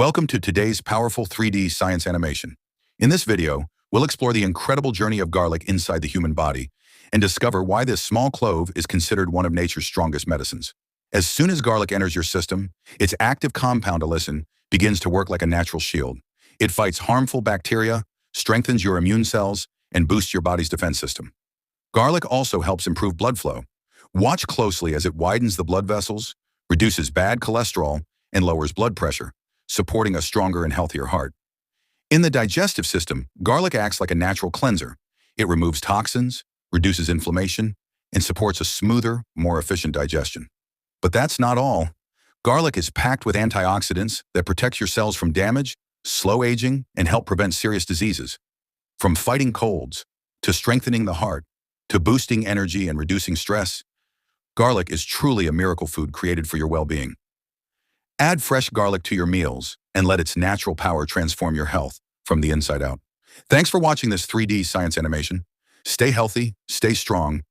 Welcome to today's powerful 3D science animation. In this video, we'll explore the incredible journey of garlic inside the human body and discover why this small clove is considered one of nature's strongest medicines. As soon as garlic enters your system, its active compound, lehsn, begins to work like a natural shield. It fights harmful bacteria, strengthens your immune cells, and boosts your body's defense system. Garlic also helps improve blood flow. Watch closely as it widens the blood vessels, reduces bad cholesterol, and lowers blood pressure, supporting a stronger and healthier heart. In the digestive system, garlic acts like a natural cleanser. It removes toxins, reduces inflammation, and supports a smoother, more efficient digestion. But that's not all. Garlic is packed with antioxidants that protect your cells from damage, slow aging, and help prevent serious diseases. From fighting colds, to strengthening the heart, to boosting energy and reducing stress, garlic is truly a miracle food created for your well-being. Add fresh garlic to your meals and let its natural power transform your health from the inside out. Thanks for watching this 3D science animation. Stay healthy, stay strong,